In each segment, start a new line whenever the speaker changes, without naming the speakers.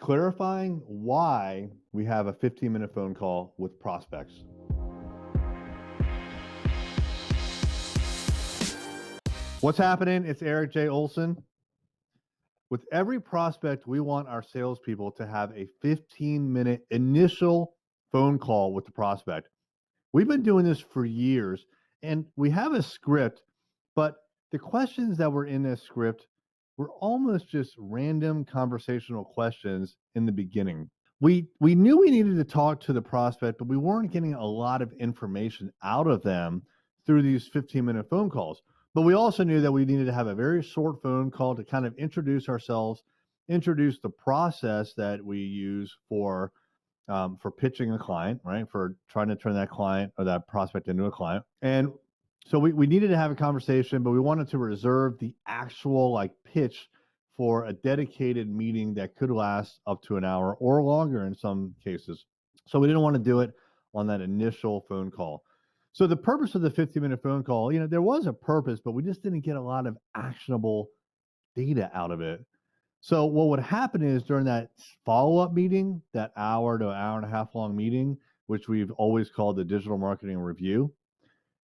clarifying why we have a 15-minute phone call with prospects. What's happening? It's Erik J. Olson. With every prospect, we want our salespeople to have a 15-minute initial phone call with the prospect. We've been doing this for years, and we have a script, but the questions that were in this script were almost just random conversational questions in the beginning. We knew we needed to talk to the prospect, but we weren't getting a lot of information out of them through these 15-minute phone calls. But we also knew that we needed to have a very short phone call to kind of introduce ourselves, introduce the process that we use for pitching a client, right? For trying to turn that client or that prospect into a client. And so we needed to have a conversation, but we wanted to reserve the actual like pitch for a dedicated meeting that could last up to an hour or longer in some cases. So we didn't want to do it on that initial phone call. So the purpose of the 15-minute phone call, there was a purpose, but we just didn't get a lot of actionable data out of it. So what would happen is during that follow-up meeting, that hour to hour and a half long meeting, which we've always called the digital marketing review,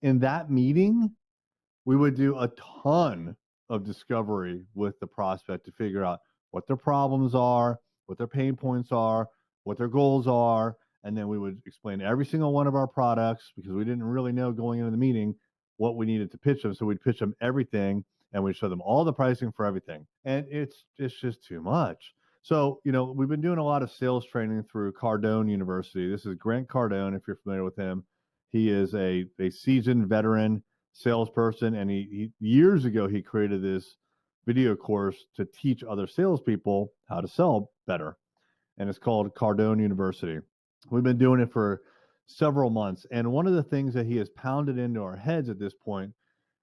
in that meeting, we would do a ton of discovery with the prospect to figure out what their problems are, what their pain points are, what their goals are, and then we would explain every single one of our products because we didn't really know going into the meeting what we needed to pitch them. So we'd pitch them everything and we'd show them all the pricing for everything. And it's just too much. So, we've been doing a lot of sales training through Cardone University. This is Grant Cardone, if you're familiar with him. He is a seasoned veteran salesperson, and he years ago he created this video course to teach other salespeople how to sell better, and it's called Cardone University. We've been doing it for several months, and one of the things that he has pounded into our heads at this point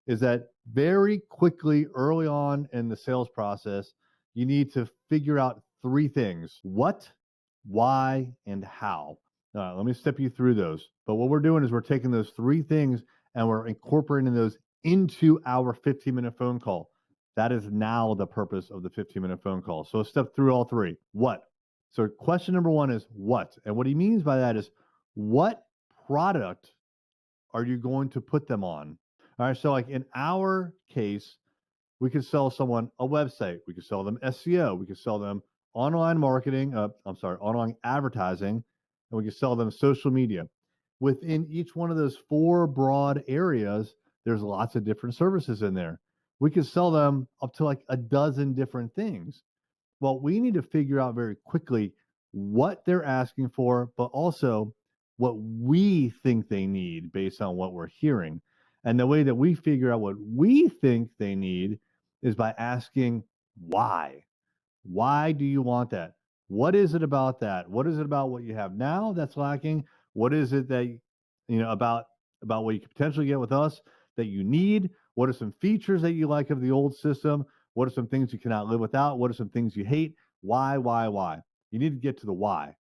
is that very quickly, early on in the sales process, you need to figure out three things: what, why, and how. All right, let me step you through those. But what we're doing is we're taking those three things and we're incorporating those into our 15-minute phone call. That is now the purpose of the 15-minute phone call. So step through all three. What? So question number one is what? And what he means by that is, what product are you going to put them on? All right, so like in our case, we could sell someone a website. We could sell them SEO. We could sell them online marketing, online advertising, and we could sell them social media. Within each one of those four broad areas, there's lots of different services in there. We could sell them up to like a dozen different things. Well, we need to figure out very quickly what they're asking for, but also what we think they need based on what we're hearing. And the way that we figure out what we think they need is by asking why. Why do you want that? What is it about that? What is it about what you have now that's lacking? What is it that about what you could potentially get with us that you need? What are some features that you like of the old system? What are some things you cannot live without? What are some things you hate? Why? You need to get to the why.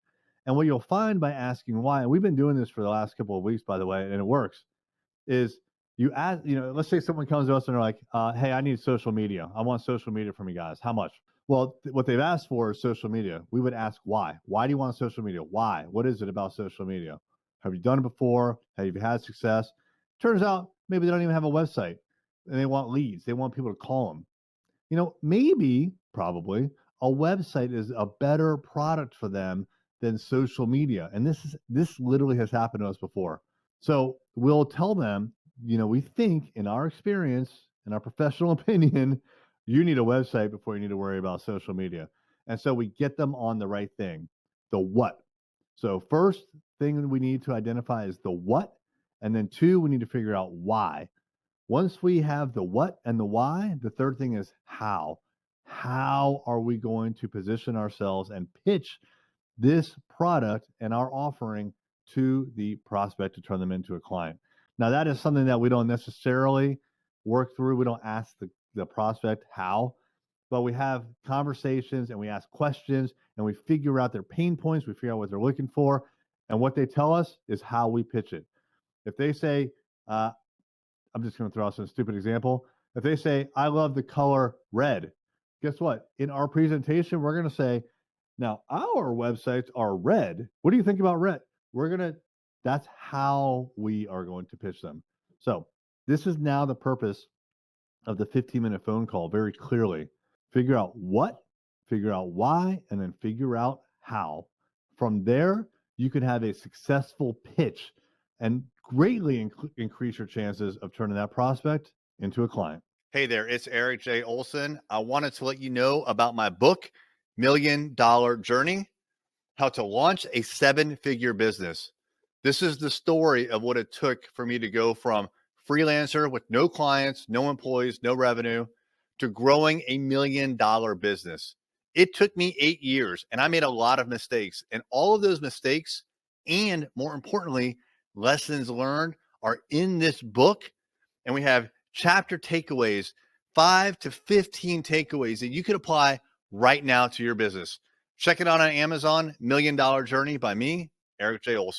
And what you'll find by asking why, and we've been doing this for the last couple of weeks, by the way, and it works, is you ask, let's say someone comes to us and they're like, hey, I need social media. I want social media from you guys. How much? Well, what they've asked for is social media. We would ask why. Why do you want social media? Why? What is it about social media? Have you done it before? Have you had success? Turns out maybe they don't even have a website and they want leads. They want people to call them. Maybe, probably, a website is a better product for them than social media. And this literally has happened to us before. So we'll tell them, we think in our experience, in our professional opinion, you need a website before you need to worry about social media. And so we get them on the right thing, the what. So first thing we need to identify is the what. And then two, we need to figure out why. Once we have the what and the why, the third thing is how. How are we going to position ourselves and pitch this product and our offering to the prospect to turn them into a client? Now, that is something that we don't necessarily work through. We don't ask the prospect how, but we have conversations and we ask questions and we figure out their pain points. We figure out what they're looking for. And what they tell us is how we pitch it. If they say, I'm just going to throw out some stupid example. If they say, I love the color red, guess what? In our presentation, we're going to say, Now, our websites are red. What do you think about red? That's how we are going to pitch them. So, this is now the purpose of the 15-minute phone call very clearly. Figure out what, figure out why, and then figure out how. From there, you can have a successful pitch and greatly increase your chances of turning that prospect into a client. Hey there, it's Erik J. Olson. I wanted to let you know about my book, $1 Million Journey: How to Launch a 7-Figure Business. This is the story of what it took for me to go from freelancer with no clients, no employees, no revenue, to growing a $1 million business. It took me 8 years and I made a lot of mistakes. And all of those mistakes, and more importantly, lessons learned, are in this book. And we have chapter takeaways, 5 to 15 takeaways that you could apply right now to your business. Check it out on Amazon, $1 Million Journey by me, Erik J. Olson.